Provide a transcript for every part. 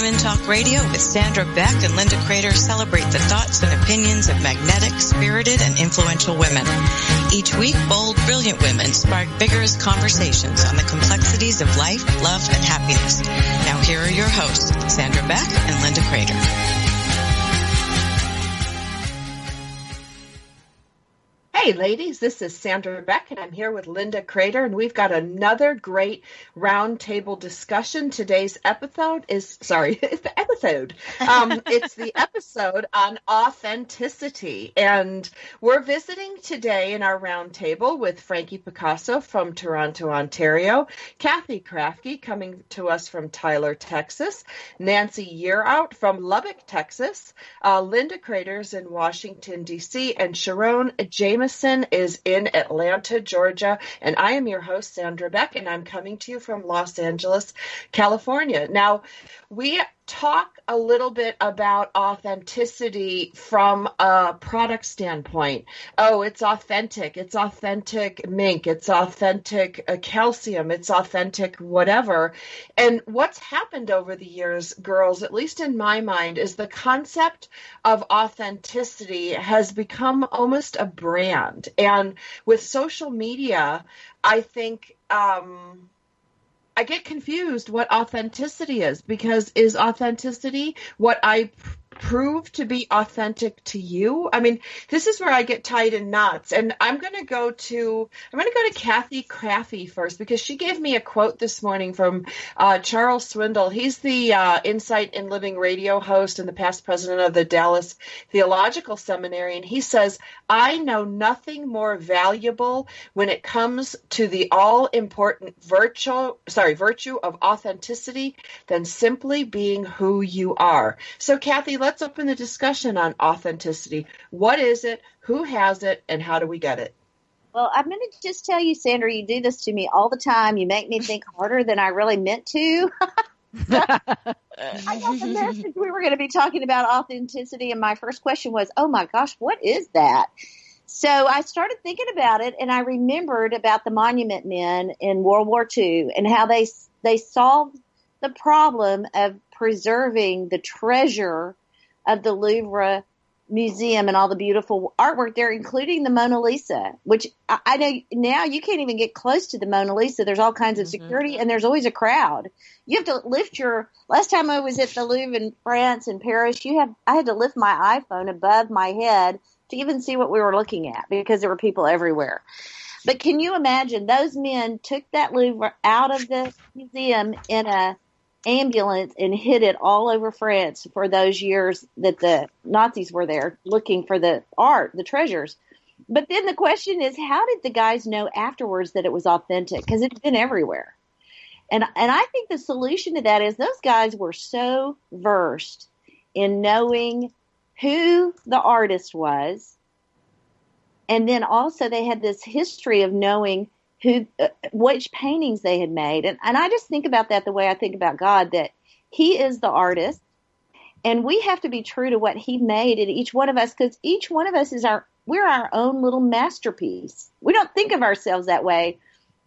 Women Talk Radio with Sandra Beck and Linda Crater celebrate the thoughts and opinions of magnetic, spirited, and influential women. Each week, bold, brilliant women spark vigorous conversations on the complexities of life, love, and happiness. Now here are your hosts, Sandra Beck and Linda Crater. Hey ladies, this is Sandra Beck and I'm here with Linda Crater, and we've got another great roundtable discussion. Today's episode is, it's the episode on authenticity, and we're visiting today in our roundtable with Frankie Picasso from Toronto, Ontario, Kathy Krafke coming to us from Tyler, Texas, Nancy Yearout from Lubbock, Texas, Linda Crater's in Washington, D.C., and Sharon Jameson is in Atlanta, Georgia, and I am your host, Sandra Beck, and I'm coming to you from Los Angeles, California. Now, we talk a little bit about authenticity from a product standpoint. Oh, it's authentic mink, it's authentic calcium, it's authentic whatever. And what's happened over the years, girls, at least in my mind, is the concept of authenticity has become almost a brand. And with social media, I think I get confused what authenticity is, because is authenticity what I prove to be authentic to you? I mean, this is where I get tied in knots. And I'm going to go to Kathy Krafke first, because she gave me a quote this morning from Charles Swindoll. He's the Insight in Living radio host and the past president of the Dallas Theological Seminary. And he says, "I know nothing more valuable when it comes to the all-important virtue of authenticity than simply being who you are." So, Kathy, let's open the discussion on authenticity. What is it? Who has it? And how do we get it? Well, I'm going to just tell you, Sandra, you do this to me all the time. You make me think harder than I really meant to. I got the message we were going to be talking about authenticity, and my first question was, oh my gosh, what is that? So I started thinking about it, and I remembered about the Monument Men in World War II and how they solved the problem of preserving the treasure of the Louvre Museum and all the beautiful artwork there, including the Mona Lisa, which I know now you can't even get close to the Mona Lisa. There's all kinds of security, and there's always a crowd. You have to lift last time I was at the Louvre in France and Paris, I had to lift my iPhone above my head to even see what we were looking at, because there were people everywhere. But can you imagine, those men took that Louvre out of the museum in a ambulance and hid it all over France for those years that the Nazis were there looking for the art, the treasures. But then the question is, how did the guys know afterwards that it was authentic? Because it's been everywhere. And I think the solution to that is those guys were so versed in knowing who the artist was. And then also they had this history of knowing which paintings they had made. And I just think about that the way I think about God, that he is the artist, and we have to be true to what he made in each one of us, because each one of us we're our own little masterpiece. We don't think of ourselves that way,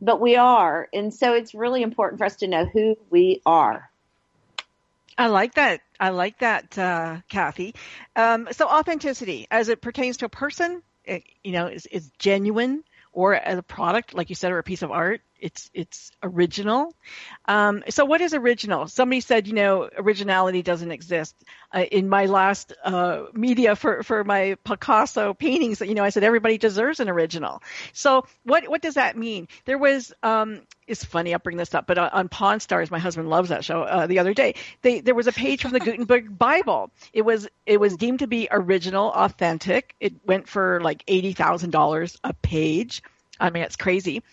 but we are. And so it's really important for us to know who we are. I like that, Kathy. So authenticity, as it pertains to a person, is genuine, or as a product, like you said, or a piece of art, it's original. So what is original? Somebody said, originality doesn't exist. In my last media for my Picasso paintings, I said everybody deserves an original. So what does that mean? There was, it's funny, I'll bring this up, but on Pawn Stars, my husband loves that show, the other day, there was a page from the Gutenberg Bible. It was deemed to be original, authentic. It went for like $80,000 a page. I mean, it's crazy.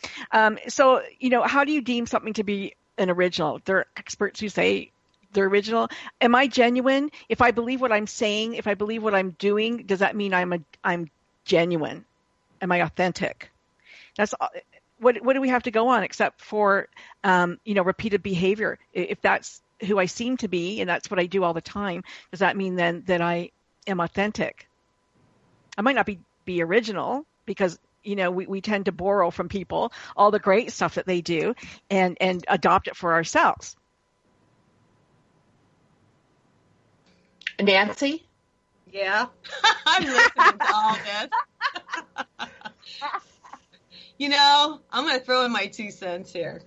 So, how do you deem something to be an original? There are experts who say they're original. Am I genuine? If I believe what I'm saying, if I believe what I'm doing, does that mean I'm genuine? Am I authentic? That's what do we have to go on except for, repeated behavior? If that's who I seem to be, and that's what I do all the time, does that mean then that I am authentic? I might not be original, because we tend to borrow from people all the great stuff that they do and adopt it for ourselves. Nancy? Yeah, I'm listening to all this. I'm going to throw in my 2 cents here.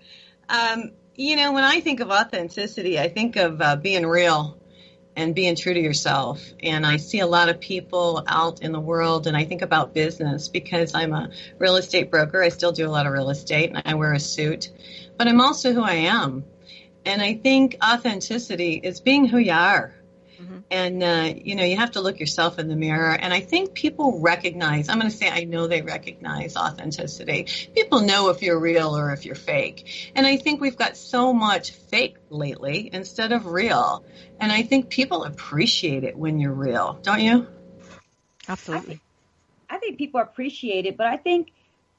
When I think of authenticity, I think of being real and being true to yourself. And I see a lot of people out in the world, and I think about business because I'm a real estate broker. I still do a lot of real estate, and I wear a suit. But I'm also who I am. And I think authenticity is being who you are. Mm-hmm. And, you have to look yourself in the mirror. And I think people recognize, I'm going to say I know they recognize authenticity. People know if you're real or if you're fake. And I think we've got so much fake lately instead of real. And I think people appreciate it when you're real. Don't you? Absolutely. I think people appreciate it, but I think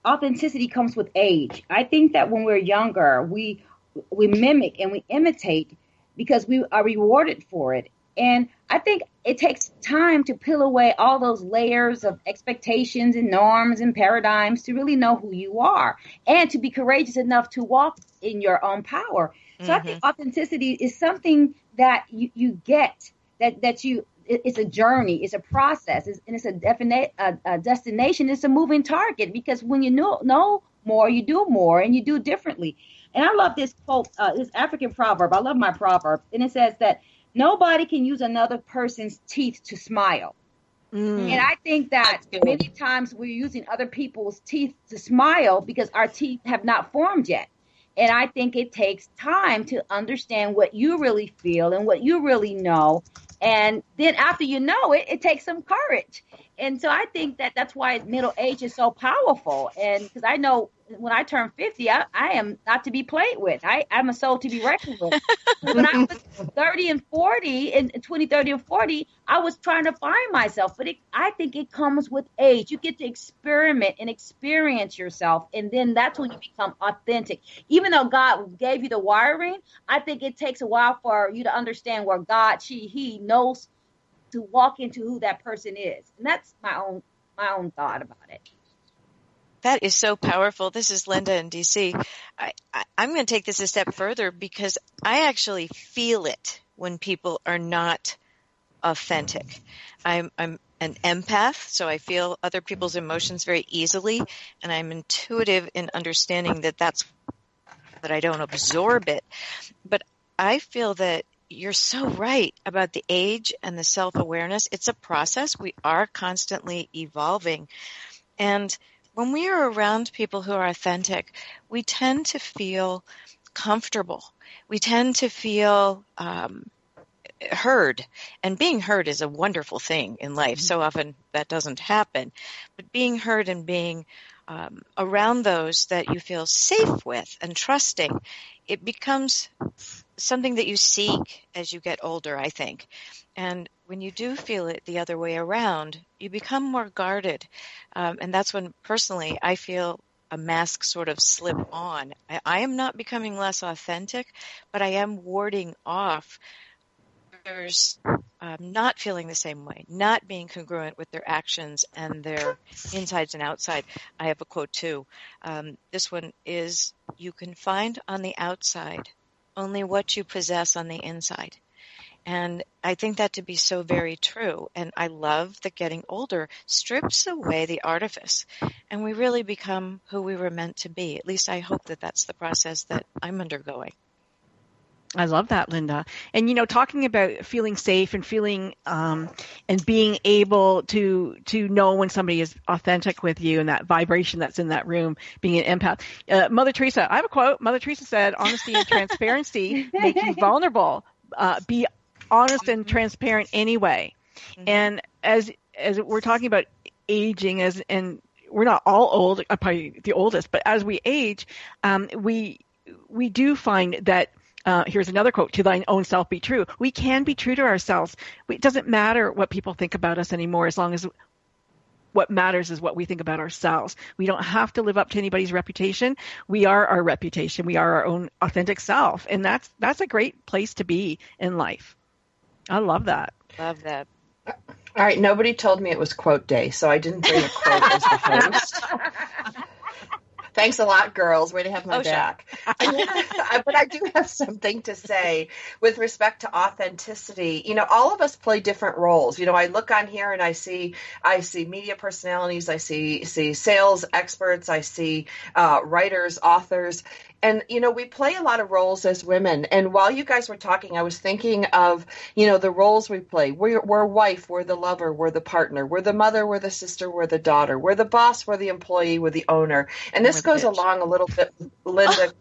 authenticity comes with age. I think that when we're younger, we mimic and we imitate because we are rewarded for it. And I think it takes time to peel away all those layers of expectations and norms and paradigms to really know who you are and to be courageous enough to walk in your own power. So I think authenticity is something that you get, that it's a journey, it's a process, and it's a destination. It's a moving target because when you know more, you do more and you do differently. And I love this quote, this African proverb. I love my proverb. And it says that nobody can use another person's teeth to smile. And I think that many times we're using other people's teeth to smile because our teeth have not formed yet. And I think it takes time to understand what you really feel and what you really know. And then after you know it, it takes some courage. And so I think that that's why middle age is so powerful. And because I know when I turn 50, I am not to be played with. I'm a soul to be reckoned with. When I was 30 and 40, in 20, 30 and 40, I was trying to find myself. But I think it comes with age. You get to experiment and experience yourself. And then that's when you become authentic. Even though God gave you the wiring, I think it takes a while for you to understand where God, he knows to walk into who that person is. And that's my own thought about it. That is so powerful. This is Linda in DC. I'm going to take this a step further because I actually feel it when people are not authentic. I'm an empath, so I feel other people's emotions very easily, and I'm intuitive in understanding that I don't absorb it. But I feel that you're so right about the age and the self-awareness. It's a process. We are constantly evolving. And when we are around people who are authentic, we tend to feel comfortable. We tend to feel heard. And being heard is a wonderful thing in life. So often that doesn't happen. But being heard and being around those that you feel safe with and trusting, it becomes something that you seek as you get older, I think. And when you do feel it the other way around, you become more guarded. And that's when, personally, I feel a mask sort of slip on. I am not becoming less authentic, but I am warding off others not feeling the same way, not being congruent with their actions and their insides and outside. I have a quote, too. This one is, you can find on the outside only what you possess on the inside. And I think that to be so very true. And I love that getting older strips away the artifice and we really become who we were meant to be. At least I hope that that's the process that I'm undergoing. I love that, Linda. And, talking about feeling safe and feeling and being able to know when somebody is authentic with you and that vibration that's in that room, being an empath. Mother Teresa, I have a quote. Mother Teresa said, honesty and transparency make you vulnerable. Be honest and transparent anyway. Mm-hmm. And as we're talking about aging, and we're not all old, probably the oldest, but as we age, we do find that here's another quote, to thine own self be true. We can be true to ourselves. It doesn't matter what people think about us anymore, as long as what matters is what we think about ourselves. We don't have to live up to anybody's reputation. We are our reputation. We are our own authentic self. And that's a great place to be in life. I love that. Love that. All right. Nobody told me it was quote day, so I didn't bring a quote as the host. Thanks a lot, girls. Way to have my back. But I do have something to say with respect to authenticity. You know, all of us play different roles. You know, I look on here and I see media personalities, I see sales experts, I see writers, authors. And, you know, we play a lot of roles as women. And while you guys were talking, I was thinking of, you know, the roles we play. We're wife, we're the lover, we're the partner, we're the mother, we're the sister, we're the daughter, we're the boss, we're the employee, we're the owner. And this goes along a little bit with Linda,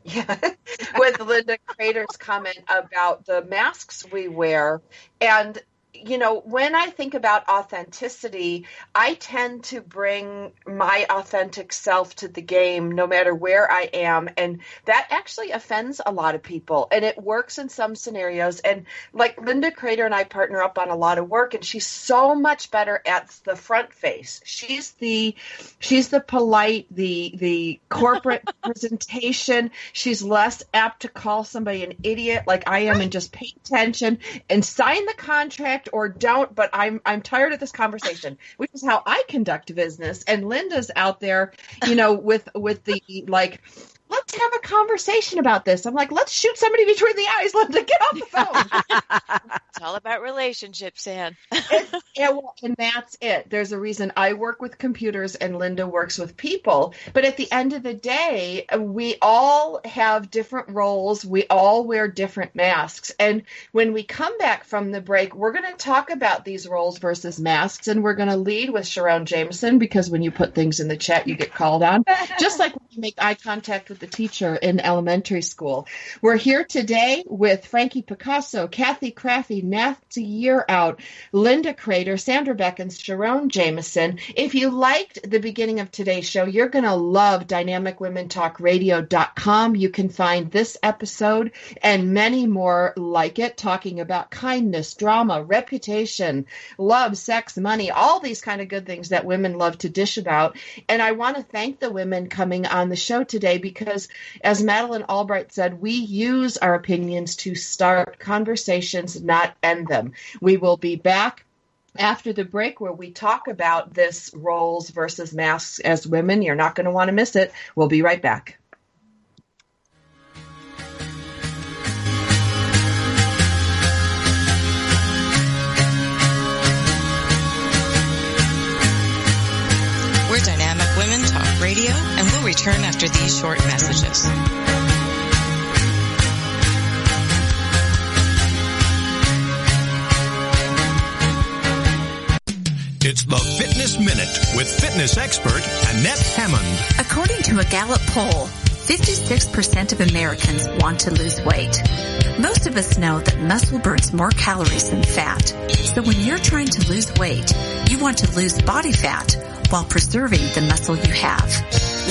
with Linda Crater's comment about the masks we wear. And, you know, when I think about authenticity, I tend to bring my authentic self to the game no matter where I am. And that actually offends a lot of people. And it works in some scenarios. And like Linda Crater and I partner up on a lot of work, and she's so much better at the front face. She's the polite, the corporate presentation. She's less apt to call somebody an idiot like I am and just pay attention and sign the contract or don't, but I'm tired of this conversation, which is how I conduct business. And Linda's out there, you know, with the like, let's have a conversation about this. I'm like, let's shoot somebody between the eyes. Linda, get off the phone. It's all about relationships, Ann. And that's it. There's a reason I work with computers and Linda works with people. But at the end of the day, we all have different roles. We all wear different masks. And when we come back from the break, we're going to talk about these roles versus masks. And we're going to lead with Sharon Jameson, because when you put things in the chat, you get called on. Just like when you make eye contact with the teacher in elementary school. We're here today with Frankie Picasso, Kathy Crafty, Nancy Year Out, Linda Crater, Sandra Beck, and Sharon Jameson. If you liked the beginning of today's show, you're going to love dynamicwomentalkradio.com. You can find this episode and many more like it, talking about kindness, drama, reputation, love, sex, money, all these kind of good things that women love to dish about. And I want to thank the women coming on the show today, because as Madeleine Albright said, we use our opinions to start conversations, not end them. We will be back after the break where we talk about this roles versus masks as women. You're not going to want to miss it. We'll be right back. We're Dynamic Women Talk Radio, and we'll return after these short messages. It's the Fitness Minute with fitness expert Annette Hammond. According to a Gallup poll, 56% of Americans want to lose weight. Most of us know that muscle burns more calories than fat. So when you're trying to lose weight, you want to lose body fat while preserving the muscle you have.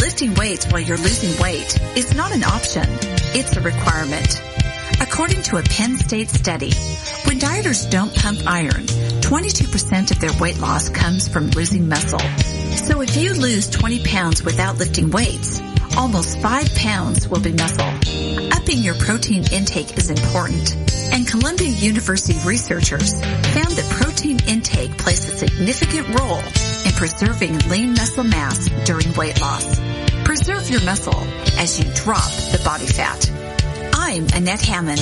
Lifting weights while you're losing weight is not an option. It's a requirement. According to a Penn State study, when dieters don't pump iron, 22% of their weight loss comes from losing muscle. So if you lose 20 pounds without lifting weights, almost 5 pounds will be muscle. Upping your protein intake is important, and Columbia University researchers found that protein intake plays a significant role in preserving lean muscle mass during weight loss. Preserve your muscle as you drop the body fat. I'm Annette Hammond.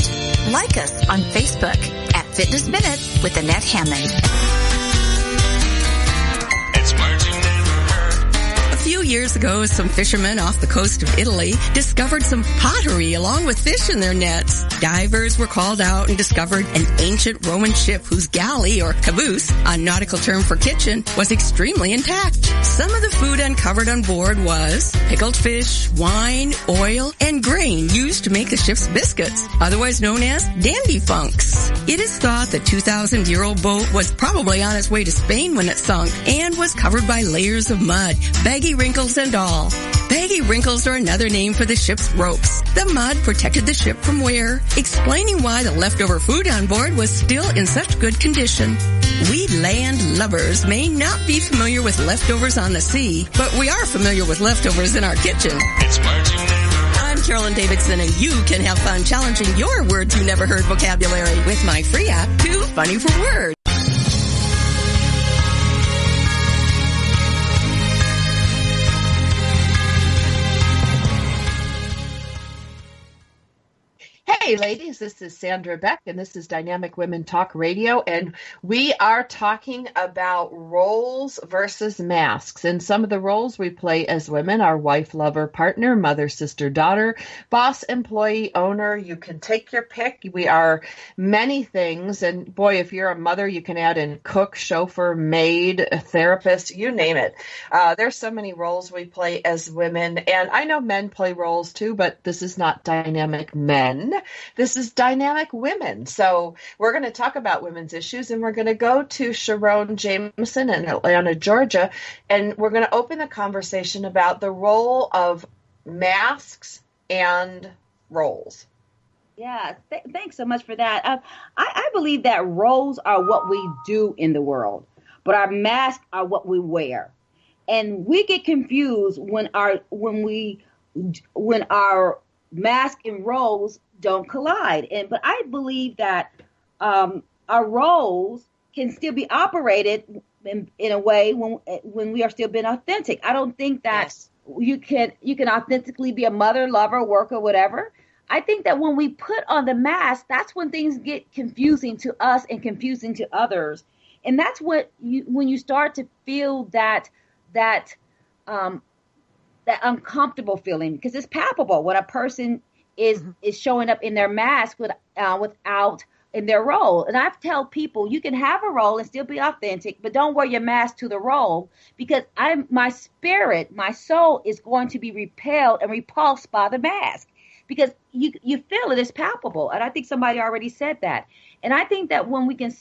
Like us on Facebook at Fitness Minute with Annette Hammond. A few years ago, some fishermen off the coast of Italy discovered some pottery along with fish in their nets. Divers were called out and discovered an ancient Roman ship whose galley, or caboose, a nautical term for kitchen, was extremely intact. Some of the food uncovered on board was pickled fish, wine, oil, and grain used to make the ship's biscuits, otherwise known as dandy funks. It is thought the 2,000-year-old boat was probably on its way to Spain when it sunk and was covered by layers of mud, baggy wrinkles and all. Baggy wrinkles are another name for the ship's ropes. The mud protected the ship from wear, explaining why the leftover food on board was still in such good condition. We land lubbers may not be familiar with leftovers on the sea, but we are familiar with leftovers in our kitchen. I'm Carolyn Davidson, and you can have fun challenging your words you never heard vocabulary with my free app, Too Funny for Words. Hey, ladies, this is Sandra Beck, and this is Dynamic Women Talk Radio, and we are talking about roles versus masks. And some of the roles we play as women are wife, lover, partner, mother, sister, daughter, boss, employee, owner. You can take your pick. We are many things, and boy, if you're a mother, you can add in cook, chauffeur, maid, therapist, you name it. There's so many roles we play as women, and I know men play roles too, but this is not Dynamic Men. This is Dynamic Women. So we're going to talk about women's issues, and we're going to go to Sharon Jameson in Atlanta, Georgia, and we're going to open the conversation about the role of masks and roles. Yeah, thanks so much for that. I believe that roles are what we do in the world, but our masks are what we wear. And we get confused when our mask and roles don't collide. But I believe that our roles can still be operated in a way when we are still being authentic. I don't think that you can authentically be a mother, lover, worker, whatever. I think that when we put on the mask, that's when things get confusing to us and confusing to others. And that's when you start to feel that uncomfortable feeling, because it's palpable when a person is showing up in their mask without in their role. And I tell people, you can have a role and still be authentic, but don't wear your mask to the role, because my spirit, my soul is going to be repelled and repulsed by the mask, because you feel it is palpable. And I think somebody already said that. And I think that when we can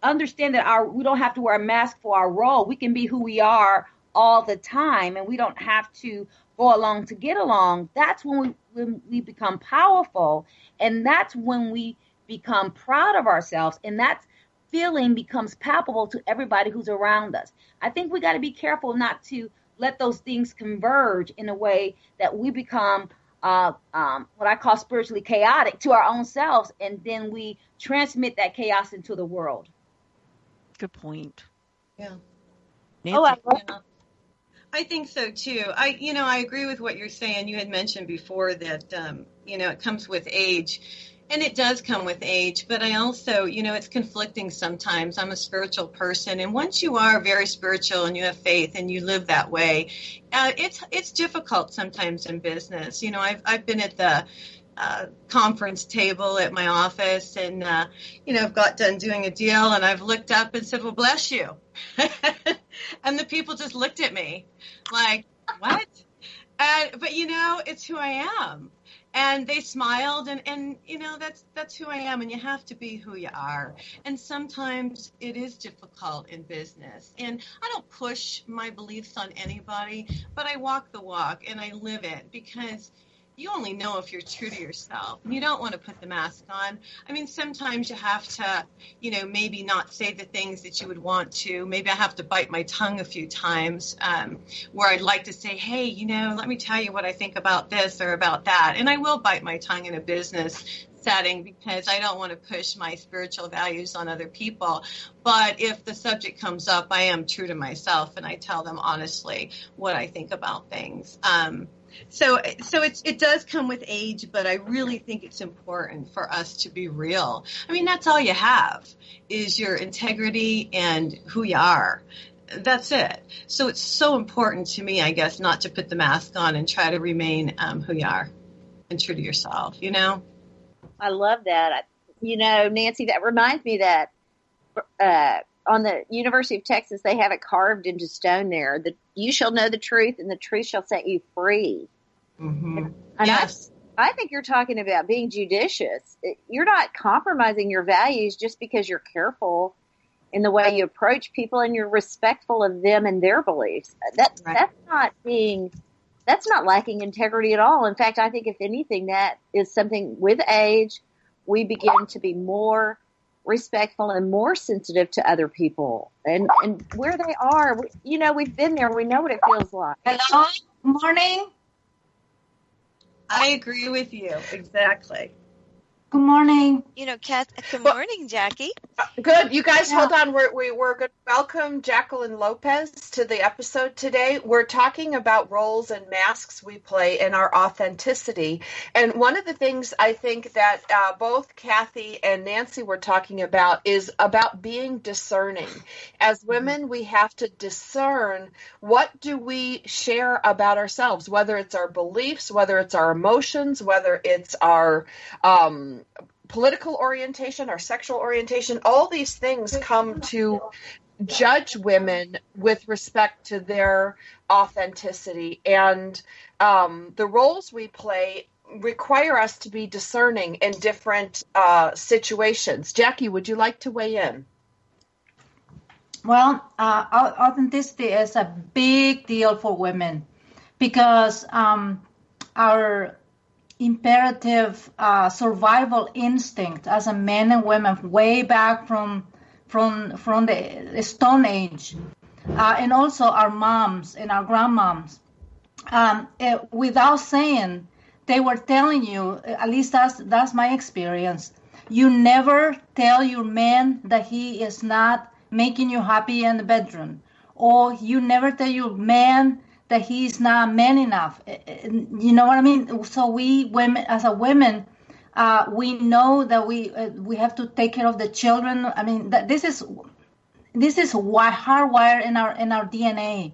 understand that we don't have to wear a mask for our role, we can be who we are all the time, and we don't have to go along to get along. That's when we become powerful, and that's when we become proud of ourselves, and that feeling becomes palpable to everybody who's around us. I think we got to be careful not to let those things converge in a way that we become what I call spiritually chaotic to our own selves, and then we transmit that chaos into the world. Good point. Yeah. Nancy? I think so too. I agree with what you're saying. You had mentioned before that, it comes with age, and it does come with age, but I also, it's conflicting sometimes. I'm a spiritual person, and once you are very spiritual and you have faith and you live that way, it's difficult sometimes in business. I've been at the conference table at my office, and I've got done doing a deal, and I've looked up and said, well, bless you. And the people just looked at me like, what? But it's who I am. And they smiled, and that's who I am, and you have to be who you are. And sometimes it is difficult in business. And I don't push my beliefs on anybody, but I walk the walk and I live it, because you only know if you're true to yourself. You don't want to put the mask on. I mean, sometimes you have to, maybe not say the things that you would want to. Maybe I have to bite my tongue a few times, where I'd like to say, hey, let me tell you what I think about this or about that. And I will bite my tongue in a business setting, because I don't want to push my spiritual values on other people. But if the subject comes up, I am true to myself, and I tell them honestly what I think about things. So it does come with age, but I really think it's important for us to be real. I mean, that's all you have is your integrity and who you are. That's it. So it's so important to me, I guess, not to put the mask on and try to remain who you are and true to yourself, I love that. Nancy, that reminds me that on the University of Texas, they have it carved into stone there, that you shall know the truth and the truth shall set you free. Mm-hmm. And yes. I think you're talking about being judicious. You're not compromising your values just because you're careful in the way you approach people and you're respectful of them and their beliefs. That's not lacking integrity at all. In fact, I think if anything, that is something with age, we begin to be more respectful and more sensitive to other people and where they are. We've been there. We know what it feels like. Hello, morning. I agree with you. Exactly. Good morning. Good morning, Jackie. Good. You guys hold on. We're going to welcome Jacqueline Lopez to the episode today. We're talking about roles and masks we play in our authenticity. And one of the things I think that both Kathy and Nancy were talking about is about being discerning. As women, we have to discern what do we share about ourselves, whether it's our beliefs, whether it's our emotions, whether it's our political orientation, our sexual orientation. All these things come to judge women with respect to their authenticity. And the roles we play require us to be discerning in different situations. Jackie, would you like to weigh in? Well, authenticity is a big deal for women because our imperative survival instinct as a men and women way back from the Stone Age, and also our moms and our grandmoms, without saying, they were telling you, at least that's my experience, you never tell your man that he is not making you happy in the bedroom, or you never tell your man that he's not man enough. You know what I mean? So we women, as a women, we know that we have to take care of the children. I mean, that this is hardwired in our DNA.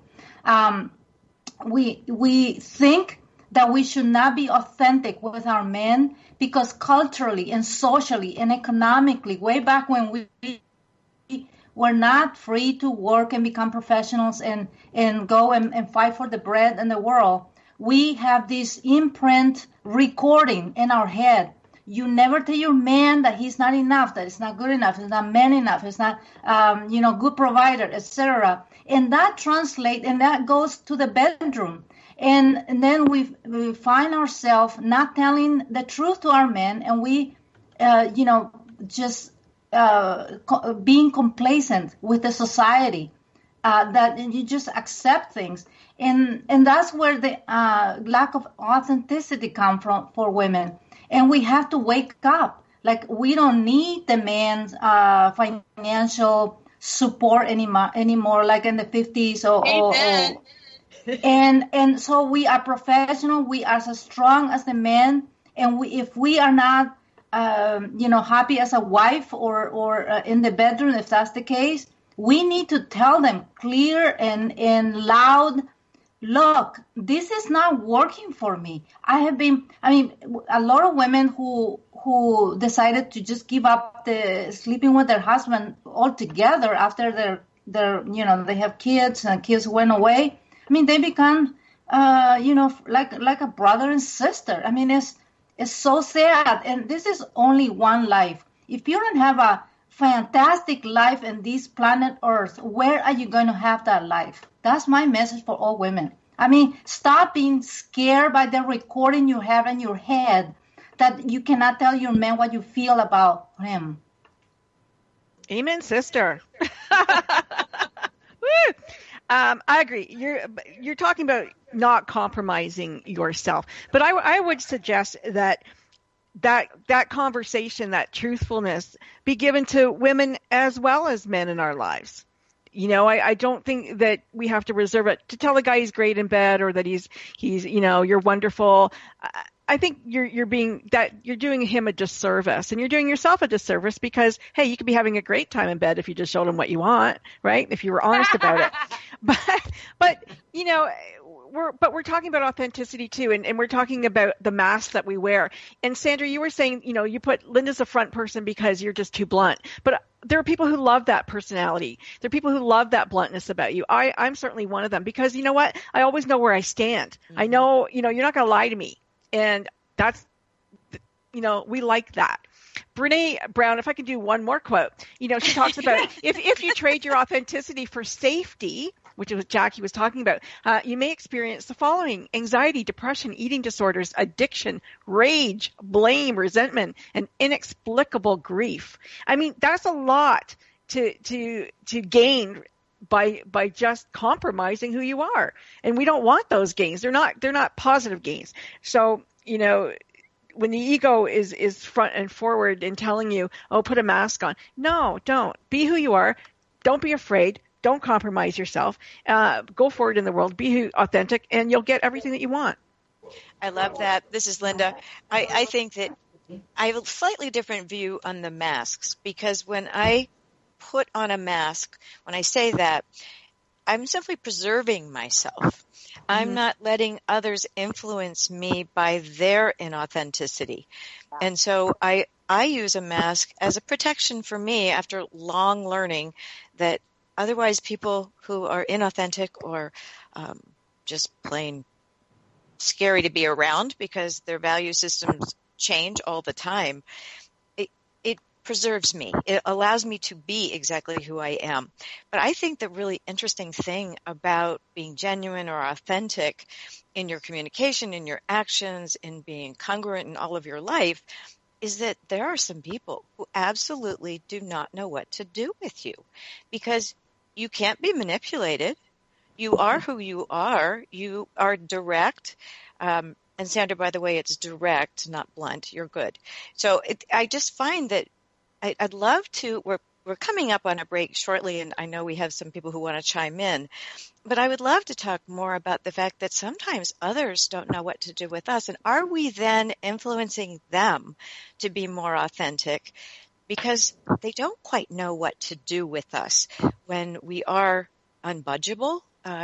We think that we should not be authentic with our men because culturally and socially and economically, way back when we were not free to work and become professionals and go and fight for the bread in the world, we have this imprint recording in our head. You never tell your man that he's not enough, that it's not good enough, it's not man enough, it's not, good provider, etc. And that translates, and that goes to the bedroom. And then we find ourselves not telling the truth to our men, and we, just being complacent with the society, that you just accept things. And that's where the lack of authenticity comes from for women. And we have to wake up. Like, we don't need the man's financial support anymore, like in the 50s and so we are professional. We are as strong as the men. And if we are not, happy as a wife or in the bedroom, if that's the case, we need to tell them clear and loud, look, this is not working for me. A lot of women who decided to just give up the sleeping with their husband altogether after their they have kids and kids went away. I mean, they become, like a brother and sister. I mean, it's so sad. And this is only one life. If you don't have a fantastic life in this planet Earth, where are you going to have that life? That's my message for all women. I mean, stop being scared by the recording you have in your head that you cannot tell your man what you feel about him. Amen, sister. I agree. You're talking about not compromising yourself, but I would suggest that conversation, that truthfulness, be given to women as well as men in our lives. I don't think that we have to reserve it to tell a guy he's great in bed or that he's you're wonderful. I think you're doing him a disservice, and you're doing yourself a disservice because, hey, you could be having a great time in bed if you just showed him what you want, right? If you were honest about it. But we're talking about authenticity too, and we're talking about the mask that we wear. And Sandra, you were saying, you put Linda's a front person because you're just too blunt. But there are people who love that personality. There are people who love that bluntness about you. I'm certainly one of them because you know what? I always know where I stand. Mm-hmm. I know, you're not going to lie to me. And that's, we like that. Brene Brown, if I can do one more quote, she talks about if you trade your authenticity for safety, which is what Jackie was talking about, you may experience the following: anxiety, depression, eating disorders, addiction, rage, blame, resentment, and inexplicable grief. I mean, that's a lot to gain by just compromising who you are. And we don't want those gains. They're not positive gains. So, when the ego is front and forward in telling you, oh, put a mask on. No, don't. Be who you are. Don't be afraid. Don't compromise yourself. Go forward in the world. Be authentic, and you'll get everything that you want. I love that. This is Linda. I think that I have a slightly different view on the masks, because when I put on a mask, when I say that, I'm simply preserving myself. I'm not letting others influence me by their inauthenticity. And so I use a mask as a protection for me after long learning that otherwise people who are inauthentic or just plain scary to be around because their value systems change all the time, it preserves me. It allows me to be exactly who I am. But I think the really interesting thing about being genuine or authentic in your communication, in your actions, in being congruent in all of your life, is that there are some people who absolutely do not know what to do with you, because you can't be manipulated. You are who you are. You are direct. And Sandra, by the way, it's direct, not blunt. You're good. So I just find that I'd love to, we're coming up on a break shortly, and I know we have some people who want to chime in, but I would love to talk more about the fact that sometimes others don't know what to do with us. And are we then influencing them to be more authentic because they don't quite know what to do with us when we are unbudgeable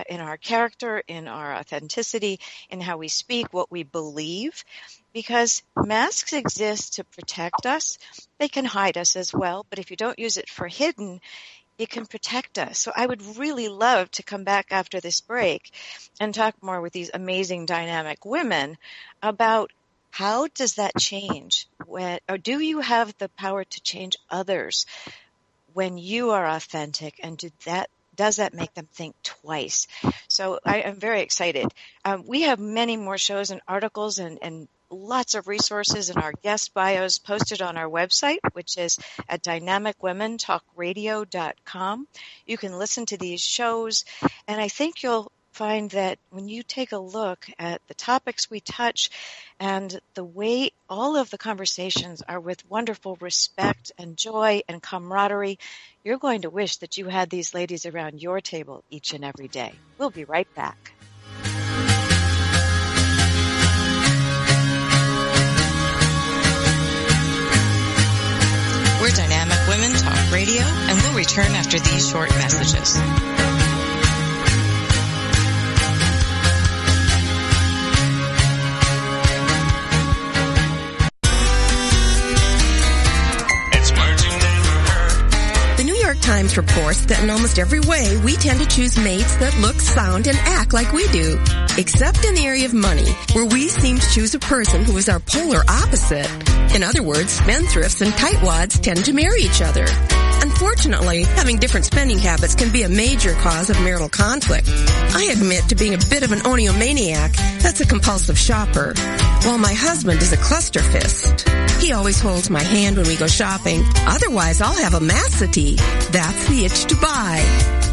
in our character, in our authenticity, in how we speak, what we believe? Because masks exist to protect us. They can hide us as well, but if you don't use it for hidden, it can protect us. So I would really love to come back after this break and talk more with these amazing dynamic women about how does that change? Or do you have the power to change others when you are authentic, and does that make them think twice? So I am very excited. We have many more shows and articles and lots of resources in our guest bios posted on our website, which is at dynamicwomentalkradio.com. You can listen to these shows, and I think you'll find that when you take a look at the topics we touch and the way all of the conversations are with wonderful respect and joy and camaraderie, you're going to wish that you had these ladies around your table each and every day. We'll be right back. We're Dynamic Women Talk Radio, and we'll return after these short messages. Times reports that in almost every way we tend to choose mates that look, sound, and act like we do, except in the area of money, where we seem to choose a person who is our polar opposite. In other words, spendthrifts and tightwads tend to marry each other. Unfortunately, having different spending habits can be a major cause of marital conflict. I admit to being a bit of an oniomaniac, that's a compulsive shopper, while my husband is a cluster fist. He always holds my hand when we go shopping. Otherwise, I'll have a massity. That's the itch to buy.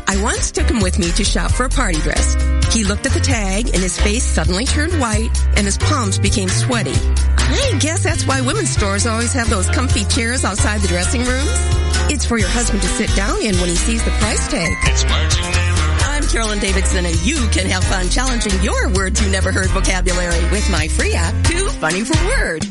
I once took him with me to shop for a party dress. He looked at the tag and his face suddenly turned white and his palms became sweaty. I guess that's why women's stores always have those comfy chairs outside the dressing rooms. It's for your husband to sit down in when he sees the price tag. I'm Carolyn Davidson, and you can have fun challenging your words you never heard vocabulary with my free app, Too Funny for Word.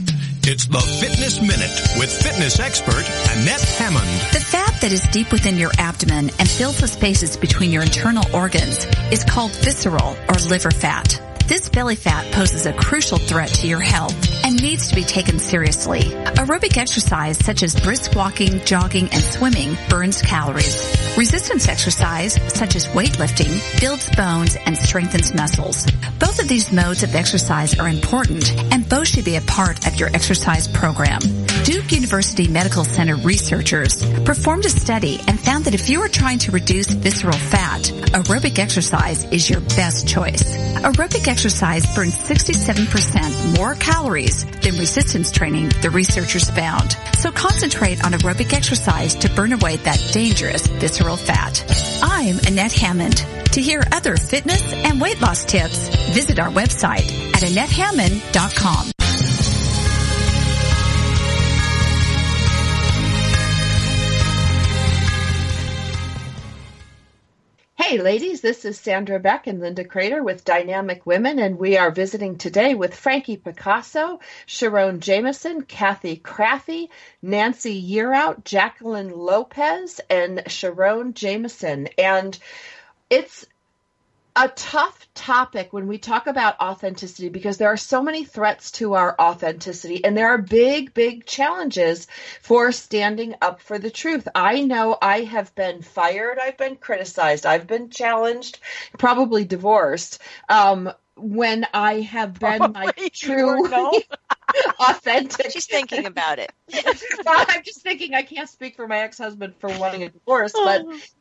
It's the Fitness Minute with fitness expert Annette Hammond. The fat that is deep within your abdomen and fills the spaces between your internal organs is called visceral or liver fat. This belly fat poses a crucial threat to your health and needs to be taken seriously. Aerobic exercise such as brisk walking, jogging, and swimming burns calories. Resistance exercise such as weightlifting builds bones and strengthens muscles. Both of these modes of exercise are important, and both should be a part of your exercise program. Duke University Medical Center researchers performed a study and found that if you are trying to reduce visceral fat, aerobic exercise is your best choice. Aerobic exercise burns 67% more calories than resistance training, the researchers found. So concentrate on aerobic exercise to burn away that dangerous visceral fat. I'm Annette Hammond. To hear other fitness and weight loss tips, visit our website at AnnetteHammond.com. Hey, ladies, this is Sandra Beck and Linda Crater with Dynamic Women, and we are visiting today with Frankie Picasso, Sharon Jameson, Kathy Crafty, Nancy Yearout, Jacqueline Lopez, and Sharon Jameson. And it's a tough topic when we talk about authenticity because there are so many threats to our authenticity and there are big, big challenges for standing up for the truth. I know I have been fired, I've been criticized, I've been challenged, probably divorced, when I have been my true, authentic. She's thinking about it. Well, I'm just thinking I can't speak for my ex-husband for wanting a divorce,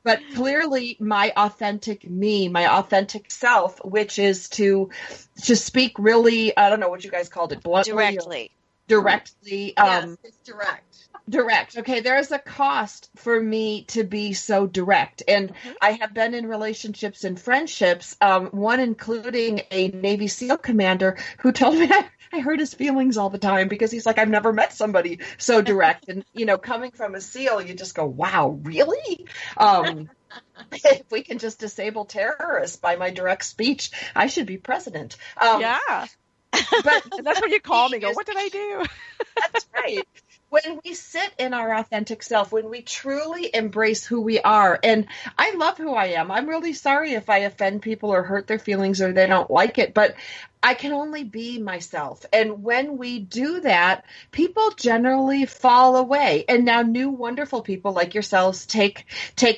but clearly my authentic me, my authentic self, which is to speak really, I don't know what you guys called it, bluntly. Directly. Yes, it's direct. Direct. Okay, there's a cost for me to be so direct. And I have been in relationships and friendships, one including a Navy SEAL commander who told me I hurt his feelings all the time because he's like, I've never met somebody so direct. And, coming from a SEAL, you just go, wow, really? If we can just disable terrorists by my direct speech, I should be president. Yeah. But that's what you call me. Go, what did I do? That's right. When we sit in our authentic self, when we truly embrace who we are, and I love who I am. I'm really sorry if I offend people or hurt their feelings or they don't like it, but I can only be myself. And when we do that, people generally fall away. And now new wonderful people like yourselves take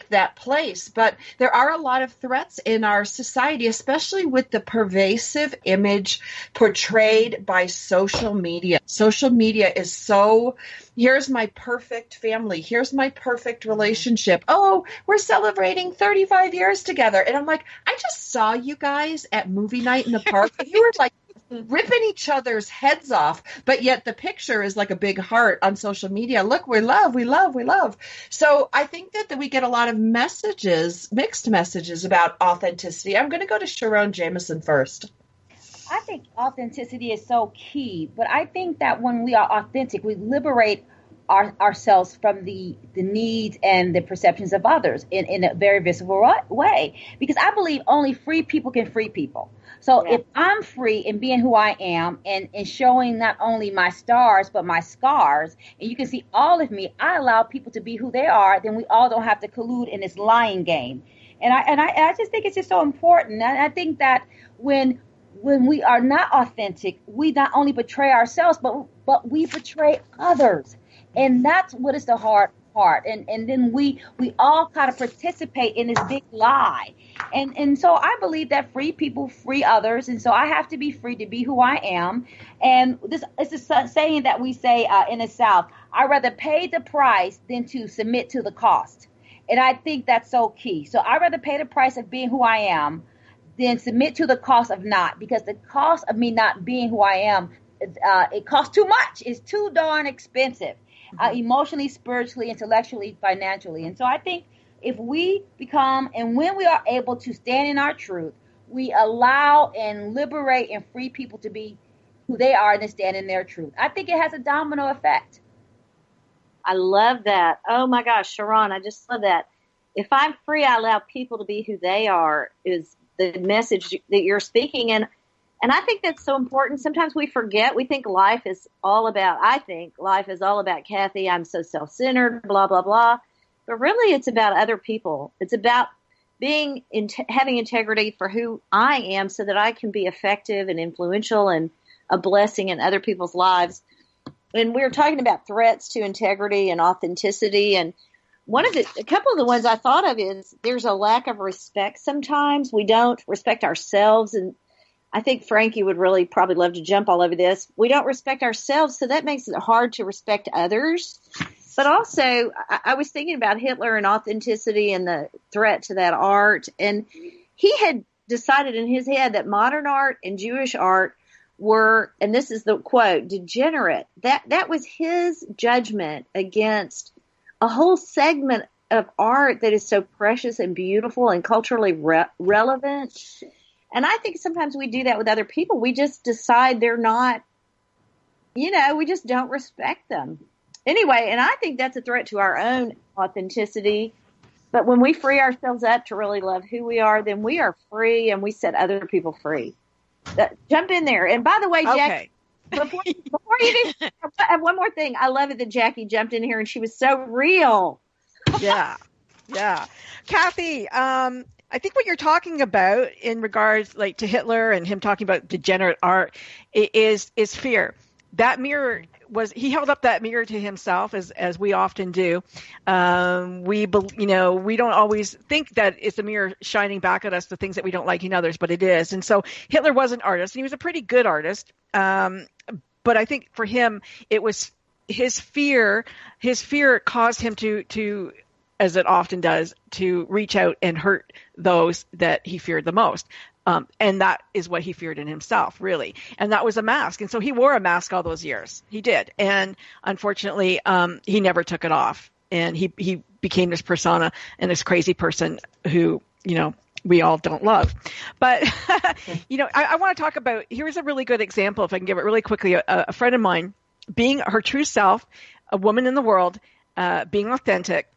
that place. But there are a lot of threats in our society, especially with the pervasive image portrayed by social media. Social media is so, here's my perfect family. Here's my perfect relationship. Oh, we're celebrating 35 years together. And I'm like, I just saw you guys at movie night in the park. You were like ripping each other's heads off, but yet the picture is like a big heart on social media. Look, we love, we love, we love. So I think that we get a lot of messages, mixed messages about authenticity. I'm going to go to Sharon Jameson first. I think authenticity is so key, but I think that when we are authentic, we liberate ourselves from the needs and the perceptions of others in a very visible way. Because I believe only free people can free people. So if I'm free in being who I am and showing not only my stars, but my scars, and you can see all of me, I allow people to be who they are, then we all don't have to collude in this lying game. And I just think it's just so important. And I think that when we are not authentic, we not only betray ourselves, but we betray others. And that's what is the hard part. And then we all kind of participate in this big lie. And so I believe that free people free others. And so I have to be free to be who I am. And this is a saying that we say in the South, I'd rather pay the price than to submit to the cost. And I think that's so key. So I'd rather pay the price of being who I am than submit to the cost of not. Because the cost of me not being who I am, it costs too much. It's too darn expensive. Emotionally, spiritually, intellectually, financially. And so I think if we become, and when we are able to stand in our truth, we allow and liberate and free people to be who they are and to stand in their truth. I think it has a domino effect. I love that. Oh my gosh, Sharon, I just love that. If I'm free, I allow people to be who they are is the message that you're speaking. And I think that's so important. Sometimes we forget. We think life is all about, Kathy, I'm so self-centered, blah, blah, blah. But really, it's about other people. It's about having integrity for who I am so that I can be effective and influential and a blessing in other people's lives. And we were talking about threats to integrity and authenticity. And a couple of the ones I thought of is there's a lack of respect sometimes. We don't respect ourselves. And I think Frankie would really probably love to jump all over this. We don't respect ourselves, so that makes it hard to respect others. But also, I was thinking about Hitler and authenticity and the threat to that art. And he had decided in his head that modern art and Jewish art were, and this is the quote, degenerate. That was his judgment against a whole segment of art that is so precious and beautiful and culturally relevant. And I think sometimes we do that with other people. We just decide they're not, we just don't respect them. Anyway, and I think that's a threat to our own authenticity. But when we free ourselves up to really love who we are, then we are free and we set other people free. Jump in there. And by the way, Jack, before you do, I have one more thing. I love it that Jackie jumped in here and she was so real. Yeah. Kathy, I think what you're talking about in regards like to Hitler and him talking about degenerate art is fear. That mirror he held up that mirror to himself as we often do. We don't always think that it's a mirror shining back at us the things that we don't like in others, but it is. And so Hitler was an artist and he was a pretty good artist. But I think for him, it was his fear caused him to, as it often does, to reach out and hurt those that he feared the most. And that is what he feared in himself, really. And that was a mask. And so he wore a mask all those years. He did. And unfortunately, he never took it off. And he became this persona and this crazy person who, we all don't love. But, I want to talk about, here's a really good example, if I can give it really quickly. A friend of mine, being her true self, a woman in the world, being authentic.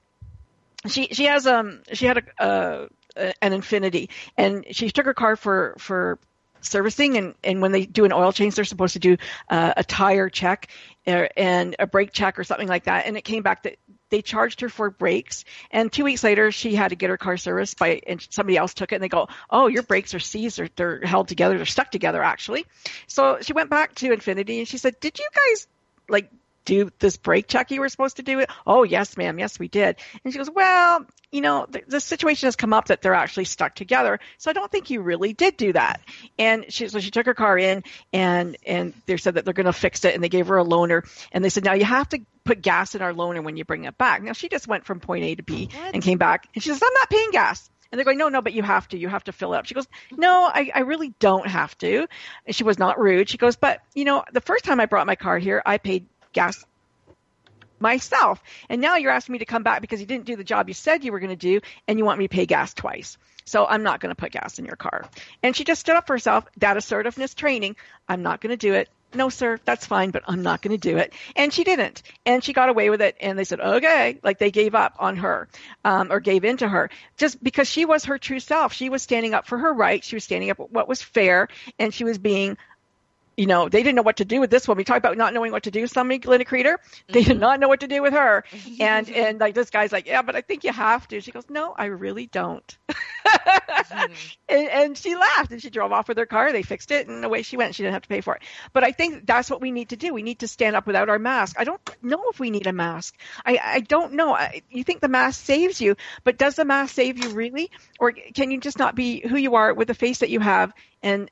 She had an Infiniti, and she took her car for servicing, and when they do an oil change, they're supposed to do a tire check and a brake check or something like that, and it came back that they charged her for brakes, and 2 weeks later she had to get her car serviced and somebody else took it, and they go, oh, your brakes are seized, or they're held together, they're stuck together actually. So she went back to Infiniti and she said, did you guys do this brake check you were supposed to do it? Oh, yes, ma'am. Yes, we did. And she goes, well, the situation has come up that they're actually stuck together. So I don't think you really did do that. And she took her car in and they said that they're going to fix it. And they gave her a loaner. And they said, now you have to put gas in our loaner when you bring it back. Now she just went from point A to B and came back. And she says, I'm not paying gas. And they're going, no, but you have to fill it up. She goes, no, I really don't have to. And she was not rude. She goes, but the first time I brought my car here, I paid gas myself, and now you're asking me to come back because you didn't do the job you said you were going to do, and you want me to pay gas twice. So I'm not going to put gas in your car. And she just stood up for herself. That assertiveness training. I'm not going to do it. No, sir, that's fine, but I'm not going to do it. And she didn't. And she got away with it. And they said, okay, like they gave up on her, or gave in to her, just because she was her true self. She was standing up for her rights. She was standing up for what was fair, and she was being they didn't know what to do with this one. We talk about not knowing what to do. Linda Creeder, they did not know what to do with her. And like this guy's like, yeah, but I think you have to. She goes, no, I really don't. and she laughed and she drove off with her car. They fixed it and away she went. She didn't have to pay for it. But I think that's what we need to do. We need to stand up without our mask. I don't know if we need a mask. I don't know. You think the mask saves you, but does the mask save you really? Or can you just not be who you are with the face that you have and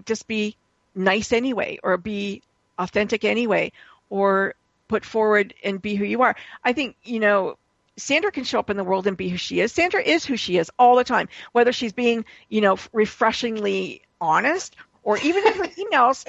just be nice anyway, or be authentic anyway, or put forward and be who you are? I think, Sandra can show up in the world and be who she is. Sandra is who she is all the time, whether she's being, refreshingly honest, or even in her emails,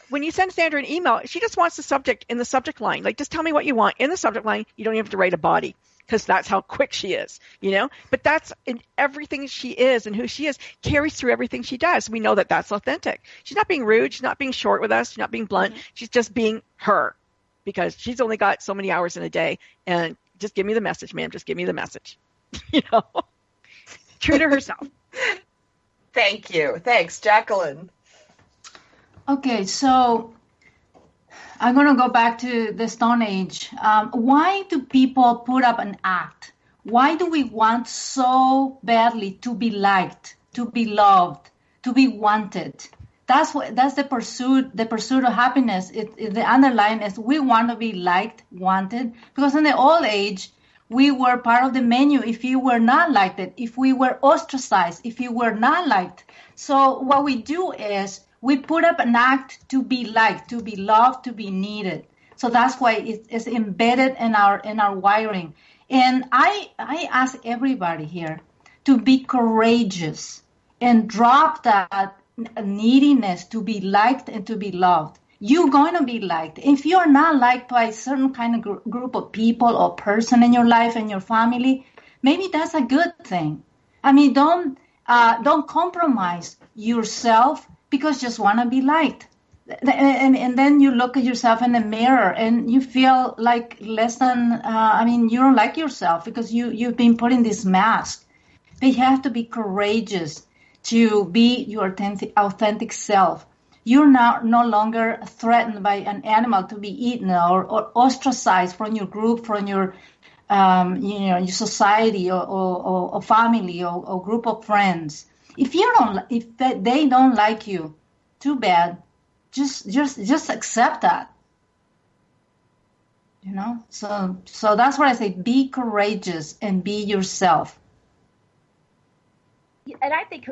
when you send Sandra an email, she just wants the subject in the subject line. Like, just tell me what you want in the subject line. You don't even have to write a body, because that's how quick she is, But that's in everything she is, and who she is carries through everything she does. We know that that's authentic. She's not being rude. She's not being short with us. She's not being blunt. She's just being her, because she's only got so many hours in a day. And just give me the message, ma'am. Just give me the message. True to herself. Thank you. Thanks, Jacqueline. Okay, so I'm going to go back to the Stone Age. Why do people put up an act? Why do we want so badly to be liked, to be loved, to be wanted? That's the pursuit of happiness. The underline is we want to be liked, wanted, because in the old age, we were part of the menu if you were not liked, if we were ostracized, if you were not liked. So what we do is we put up an act to be liked, to be loved, to be needed. So that's why it's embedded in our wiring. And I ask everybody here to be courageous and drop that neediness to be liked and to be loved. You're going to be liked. If you're not liked by a certain kind of group of people or person in your life and your family, maybe that's a good thing. I mean, don't compromise yourself because you just want to be liked. and then you look at yourself in the mirror and you feel like less than, you don't like yourself because you've been put in this mask. But you have to be courageous to be your authentic self. You're now no longer threatened by an animal to be eaten or ostracized from your group, from your your society or family or group of friends. If they don't like you, too bad. Just accept that. So that's what I say. Be courageous and be yourself. And I think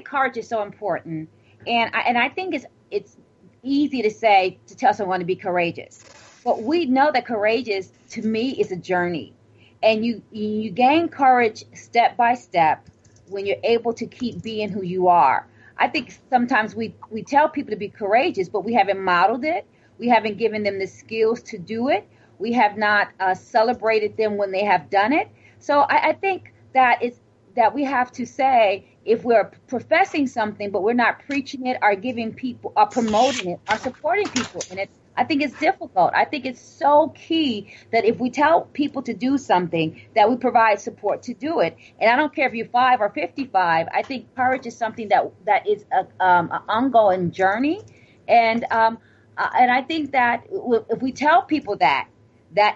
courage is so important. And I think it's easy to tell someone to be courageous. But we know that courageous, to me, is a journey. And you gain courage step by step when you're able to keep being who you are. I think sometimes we tell people to be courageous, but we haven't modeled it. We haven't given them the skills to do it. We have not celebrated them when they have done it. So I think that we have to say, if we're professing something, but we're not preaching it or giving people or promoting it or supporting people in it, I think it's difficult. I think it's so key that if we tell people to do something, that we provide support to do it. And I don't care if you're 5 or 55. I think courage is something that is an ongoing journey. And I think that if we tell people that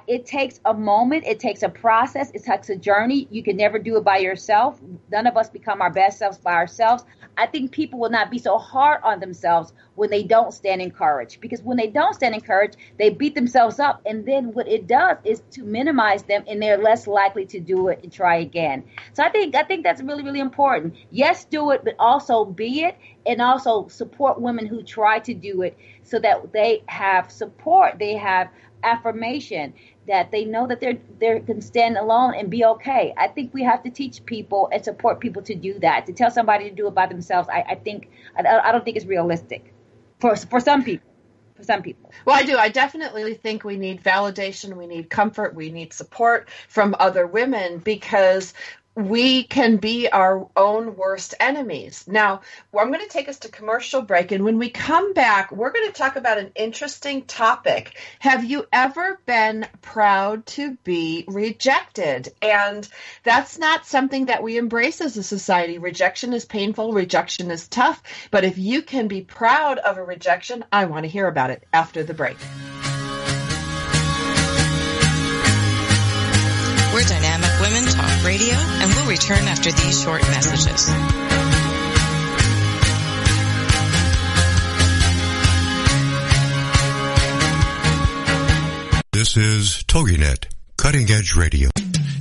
it takes a moment, it takes a process, it takes a journey. You can never do it by yourself. None of us become our best selves by ourselves. I think people will not be so hard on themselves when they don't stand in courage. Because when they don't stand in courage, they beat themselves up. And then what it does is to minimize them, and they're less likely to do it and try again. So I think that's really, really important. Yes, do it, but also be it, and also support women who try to do it so that they have support, they have affirmation, that they know that they can stand alone and be okay. I think we have to teach people and support people to do that. To tell somebody to do it by themselves, I don't think it's realistic for some people. For some people. Well, I do. I definitely think we need validation, we need comfort, we need support from other women, because we can be our own worst enemies. Now, I'm going to take us to commercial break, and when we come back, we're going to talk about an interesting topic. Have you ever been proud to be rejected? And that's not something that we embrace as a society. Rejection is painful, rejection is tough, but if you can be proud of a rejection, I want to hear about it after the break. We're Dynamic Women Talk Radio, and we'll return after these short messages. This is TogiNet, Cutting Edge Radio.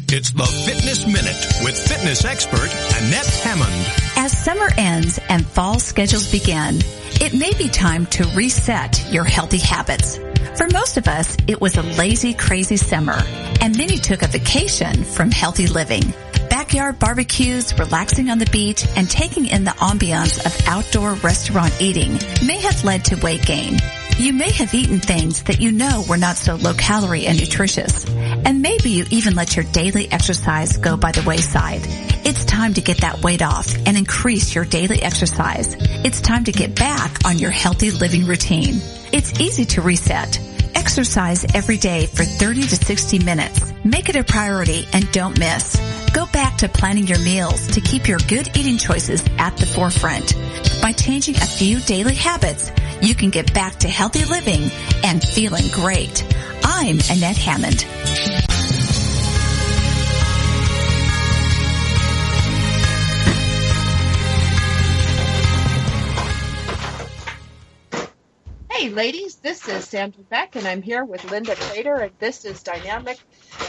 It's the Fitness Minute with fitness expert Annette Hammond. As summer ends and fall schedules begin, it may be time to reset your healthy habits. For most of us, it was a lazy, crazy summer, and many took a vacation from healthy living. Backyard barbecues, relaxing on the beach, and taking in the ambiance of outdoor restaurant eating may have led to weight gain. You may have eaten things that you know were not so low calorie and nutritious, and maybe you even let your daily exercise go by the wayside. It's time to get that weight off and increase your daily exercise. It's time to get back on your healthy living routine. It's easy to reset. Exercise every day for 30 to 60 minutes. Make it a priority and don't miss. Go back to planning your meals to keep your good eating choices at the forefront. By changing a few daily habits, you can get back to healthy living and feeling great. I'm Annette Hammond. Hey ladies, this is Sandra Beck, and I'm here with Linda Crater, and this is Dynamic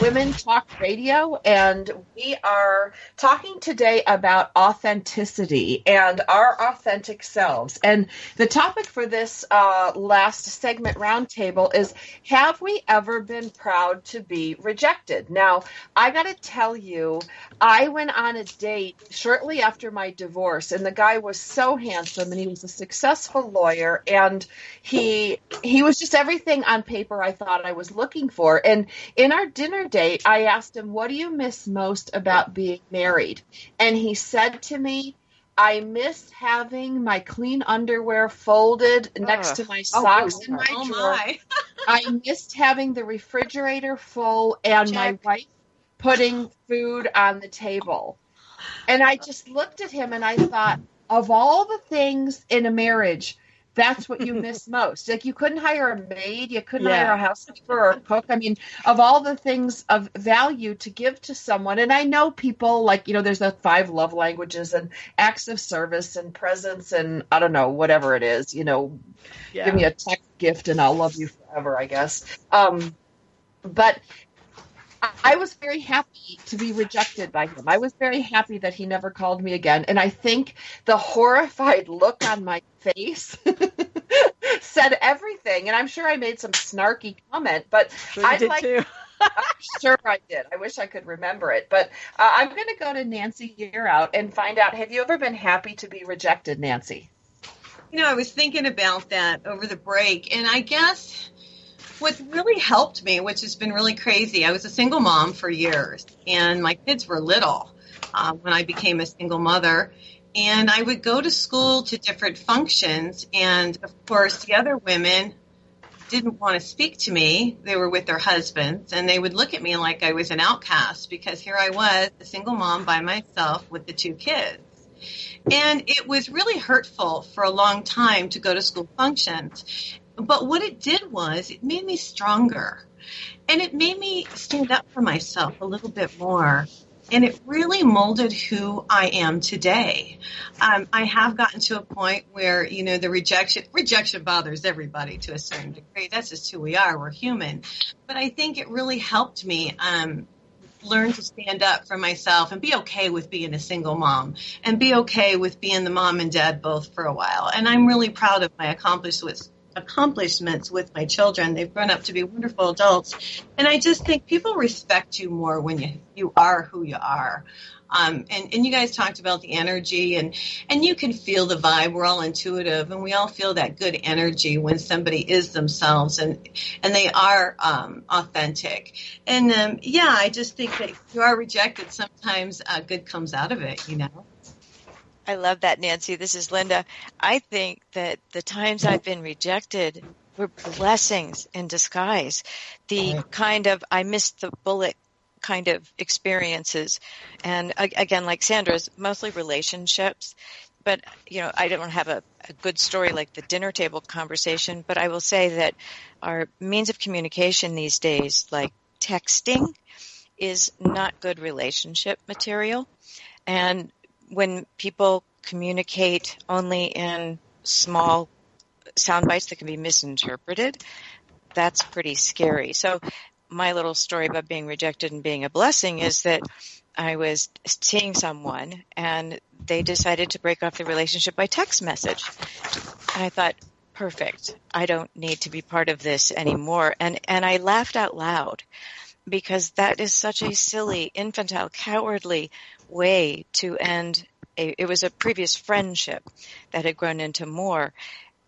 Women Talk Radio, and we are talking today about authenticity and our authentic selves. And the topic for this last segment roundtable is, have we ever been proud to be rejected? Now, I got to tell you, I went on a date shortly after my divorce, and the guy was so handsome, and he was a successful lawyer, and he was just everything on paper I thought I was looking for. And in our dinner date, I asked him, what do you miss most about being married? And he said to me, I missed having my clean underwear folded next to my socks in my drawer. I missed having the refrigerator full and my wife putting food on the table. And I just looked at him and I thought, of all the things in a marriage, that's what you miss most. Like, you couldn't hire a maid, you couldn't hire a housekeeper or a cook. I mean, of all the things of value to give to someone, and I know people like, there's the 5 love languages and acts of service and presents and I don't know, whatever it is, give me a tech gift and I'll love you forever, I guess. But I was very happy to be rejected by him. I was very happy that he never called me again. And I think the horrified look on my face said everything. And I'm sure I made some snarky comment, but I'm sure I did. I wish I could remember it. But I'm going to go to Nancy Yearout and find out, have you ever been happy to be rejected, Nancy? I was thinking about that over the break. And I guess what really helped me, which has been really crazy, I was a single mom for years, and my kids were little when I became a single mother. And I would go to school to different functions, and, of course, the other women didn't want to speak to me. They were with their husbands, and they would look at me like I was an outcast because here I was, a single mom by myself with the 2 kids. And it was really hurtful for a long time to go to school functions. But what it did was it made me stronger, and it made me stand up for myself a little bit more. And it really molded who I am today. I have gotten to a point where, the rejection bothers everybody to a certain degree. That's just who we are. We're human. But I think it really helped me learn to stand up for myself and be okay with being a single mom and be okay with being the mom and dad both for a while. And I'm really proud of my accomplishments with my children. They've grown up to be wonderful adults. And I just think people respect you more when you are who you are. And you guys talked about the energy, and you can feel the vibe. We're all intuitive, and we all feel that good energy when somebody is themselves and they are authentic. And I just think that if you are rejected, sometimes good comes out of it, I love that, Nancy. This is Linda. I think that the times I've been rejected were blessings in disguise. The kind of I missed the bullet kind of experiences. And again, like Sandra's, mostly relationships. But, I don't have a good story like the dinner table conversation, but I will say that our means of communication these days, like texting, is not good relationship material. And when people communicate only in small sound bites that can be misinterpreted, that's pretty scary. So my little story about being rejected and being a blessing is that I was seeing someone and they decided to break off the relationship by text message. And I thought, perfect. I don't need to be part of this anymore. And I laughed out loud because that is such a silly, infantile, cowardly way to end. It was a previous friendship that had grown into more,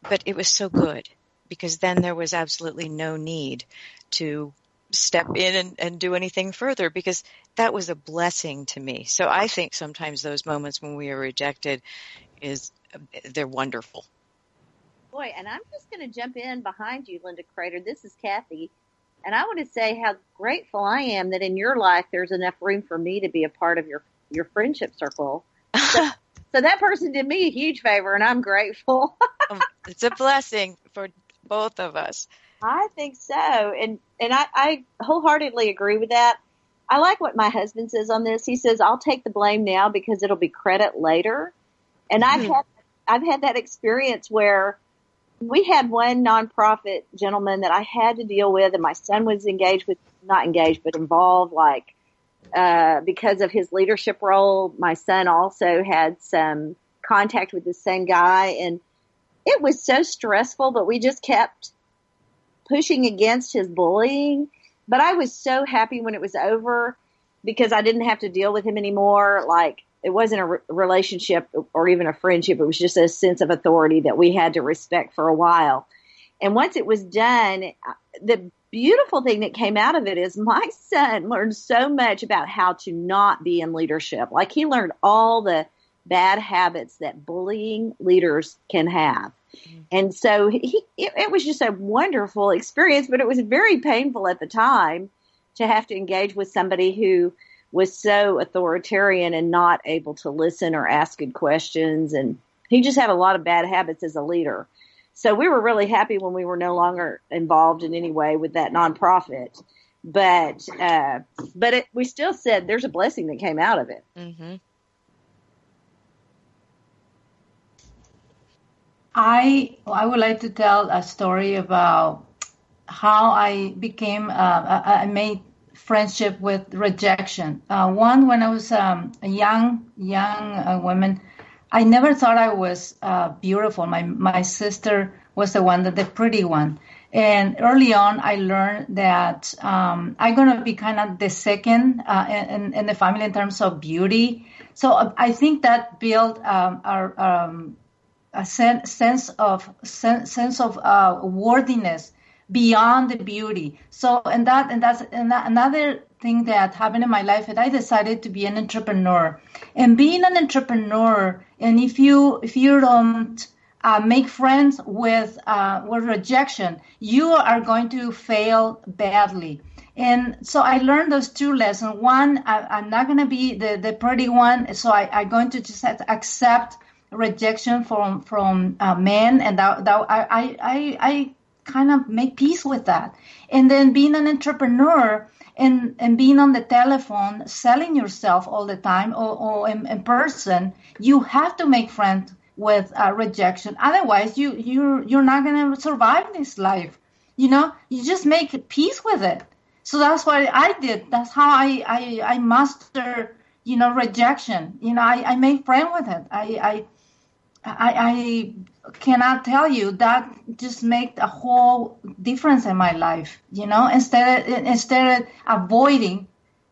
but it was so good because then there was absolutely no need to step in and do anything further because that was a blessing to me. So I think sometimes those moments when we are rejected they're wonderful. Boy, and I'm just going to jump in behind you, Linda Crater. This is Kathy. And I want to say how grateful I am that in your life there's enough room for me to be a part of your friendship circle. So that person did me a huge favor, and I'm grateful. It's a blessing for both of us. I think so. And I wholeheartedly agree with that. I like what my husband says on this. He says, I'll take the blame now because it'll be credit later. And I've had that experience where we had one nonprofit gentleman that I had to deal with, and my son was involved, because of his leadership role. My son also had some contact with the same guy, and it was so stressful, but we just kept pushing against his bullying. But I was so happy when it was over because I didn't have to deal with him anymore. Like, it wasn't a relationship or even a friendship. It was just a sense of authority that we had to respect for a while. And once it was done, the beautiful thing that came out of it is my son learned so much about how to not be in leadership. Like, he learned all the bad habits that bullying leaders can have. And so it was just a wonderful experience, but it was very painful at the time to have to engage with somebody who was so authoritarian and not able to listen or ask good questions. And he just had a lot of bad habits as a leader. So we were really happy when we were no longer involved in any way with that nonprofit. But we still said there's a blessing that came out of it. Mm-hmm. I would like to tell a story about how I became, I made friendship with rejection. One, when I was a young woman, I never thought I was beautiful. My sister was the pretty one. And early on, I learned that I'm going to be kind of the second in the family in terms of beauty. So I think that built a sense of worthiness beyond the beauty. So that's another thing that happened in my life, that I decided to be an entrepreneur. And being an entrepreneur, and if you don't make friends with rejection, you are going to fail badly. And so I learned those two lessons. One, I'm not going to be the pretty one, so I'm going to just have to accept rejection from men, and I kind of make peace with that. And then being an entrepreneur and being on the telephone, selling yourself all the time or in person, you have to make friends with rejection. Otherwise, you're not going to survive this life. You just make peace with it. So that's what I did. That's how I master, rejection. I made friends with it. I cannot tell you that just made a whole difference in my life. Instead of avoiding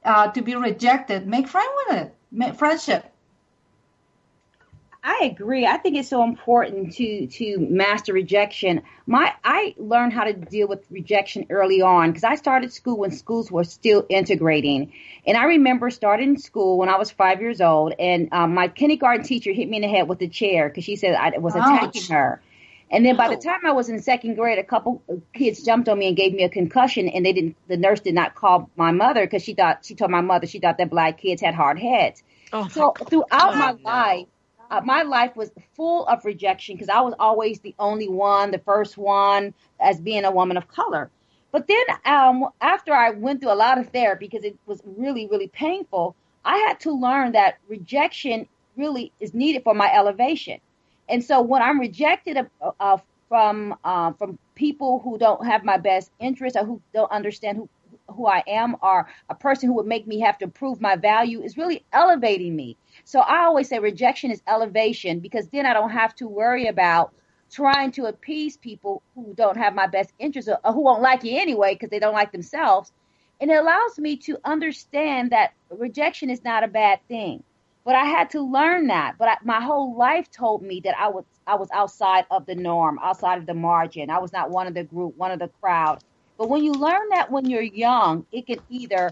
to be rejected, make friends with it. Make friendship. I agree. I think it's so important to master rejection. I learned how to deal with rejection early on because I started school when schools were still integrating. And I remember starting school when I was 5 years old, and my kindergarten teacher hit me in the head with a chair because she said I was attacking her. And then by the time I was in second grade, a couple of kids jumped on me and gave me a concussion, and the nurse did not call my mother because she told my mother she thought that black kids had hard heads. So throughout my life, my life was full of rejection because I was always the only one, the first one, as being a woman of color. But then after I went through a lot of therapy because it was really, really painful, I had to learn that rejection really is needed for my elevation. And so when I'm rejected from people who don't have my best interest or who don't understand who I am, or a person who would make me have to prove my value, is really elevating me. So I always say rejection is elevation, because then I don't have to worry about trying to appease people who don't have my best interest or who won't like you anyway because they don't like themselves. And it allows me to understand that rejection is not a bad thing. But I had to learn that. But my whole life told me that I was outside of the norm, outside of the margin. I was not one of the group, one of the crowd. But when you learn that when you're young, it can either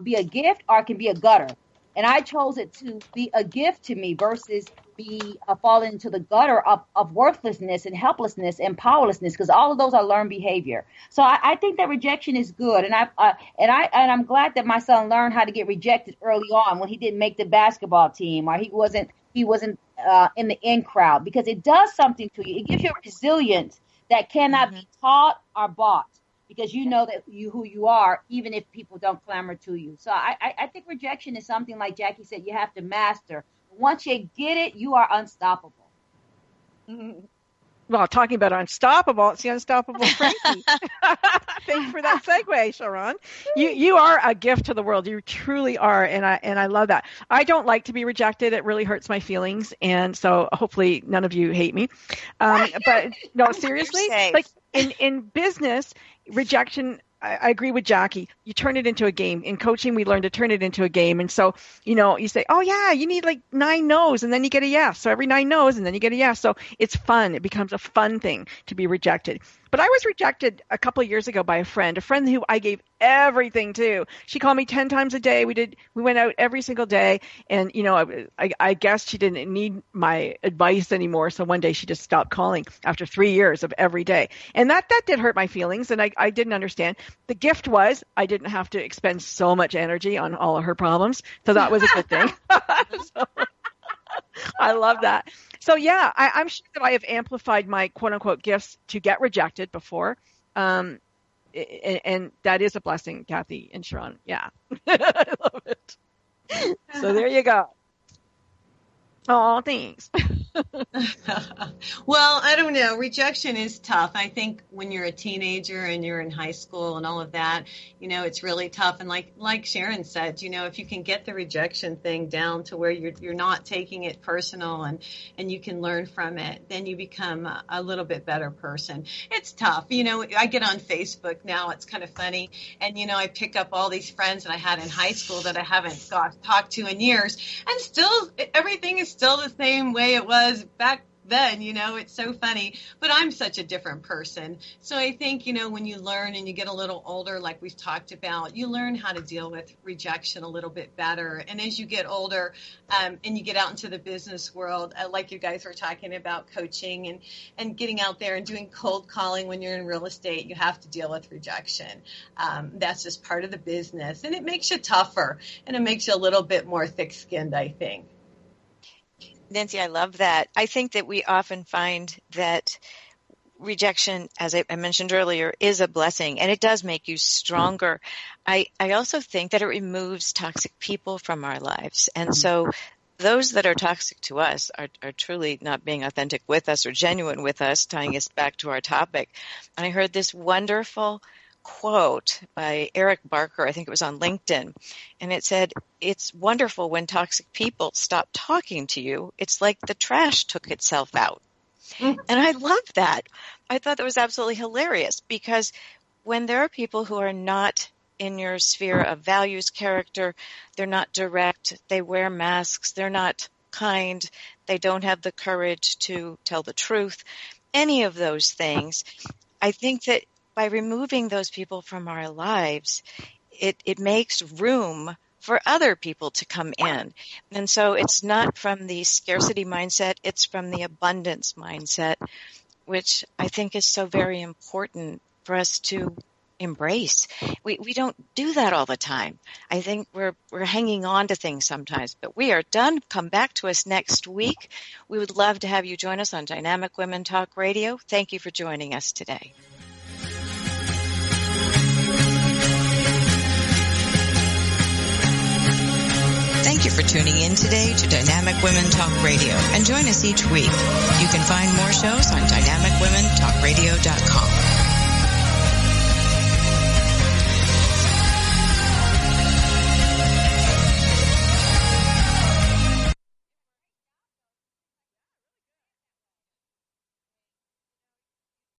be a gift or it can be a gutter. And I chose it to be a gift to me versus be falling into the gutter of worthlessness and helplessness and powerlessness, because all of those are learned behavior. So I think that rejection is good, and I'm glad that my son learned how to get rejected early on when he didn't make the basketball team or he wasn't in the in crowd, because it does something to you. It gives you a resilience that cannot be taught or bought, because you know that who you are, even if people don't clamor to you. So I think rejection is something, like Jackie said, you have to master. Once you get it, you are unstoppable. Well, talking about unstoppable, it's the unstoppable Frankie. Thanks for that segue, Sharon. You are a gift to the world. You truly are, and I love that. I don't like to be rejected. It really hurts my feelings, and so hopefully none of you hate me. But no, seriously, like in business, rejection. I agree with Jackie. You turn it into a game. In coaching, we learn to turn it into a game. And so, you say, oh yeah, you need like 9 no's and then you get a yes. So every 9 no's and then you get a yes. So it's fun. It becomes a fun thing to be rejected. But I was rejected a couple of years ago by a friend who I gave everything to. She called me 10 times a day. We went out every single day. And, I guess she didn't need my advice anymore. So one day she just stopped calling after 3 years of every day. And that did hurt my feelings. And I didn't understand. The gift was I didn't have to expend so much energy on all of her problems. So that was a good thing. So, I love that. So yeah, I'm sure that I have amplified my quote unquote gifts to get rejected before. And that is a blessing, Kathy and Sharon. Yeah. I love it. So there you go. Oh, thanks. Well, I don't know. Rejection is tough. I think when you're a teenager and you're in high school and all of that, it's really tough. And like Sharon said, if you can get the rejection thing down to where you're not taking it personal and you can learn from it, then you become a little bit better person. It's tough. I get on Facebook now. It's kind of funny. And, I pick up all these friends that I had in high school that I haven't talked to in years. And still, everything is still the same way it was back then. It's so funny, but I'm such a different person. So I think, when you learn and you get a little older, like we've talked about, you learn how to deal with rejection a little bit better. And as you get older and you get out into the business world, like you guys were talking about coaching and getting out there and doing cold calling when you're in real estate, you have to deal with rejection. That's just part of the business, and it makes you tougher and it makes you a little bit more thick-skinned, I think. Nancy, I love that. I think that we often find that rejection, as I mentioned earlier, is a blessing, and it does make you stronger. I also think that it removes toxic people from our lives. And so those that are toxic to us are truly not being authentic with us or genuine with us, tying us back to our topic. And I heard this wonderful quote by Eric Barker, I think it was on LinkedIn, and it said, "It's wonderful when toxic people stop talking to you. It's like the trash took itself out." And I love that. I thought that was absolutely hilarious, because when there are people who are not in your sphere of values, character, they're not direct, they wear masks, they're not kind, they don't have the courage to tell the truth, any of those things, I think that by removing those people from our lives, it makes room for other people to come in. And so it's not from the scarcity mindset, it's from the abundance mindset, which I think is so very important for us to embrace. We don't do that all the time. I think we're hanging on to things sometimes, but we are done. Come back to us next week. We would love to have you join us on Dynamic Women Talk Radio. Thank you for joining us today. Thank you for tuning in today to Dynamic Women Talk Radio, and join us each week. You can find more shows on dynamicwomentalkradio.com.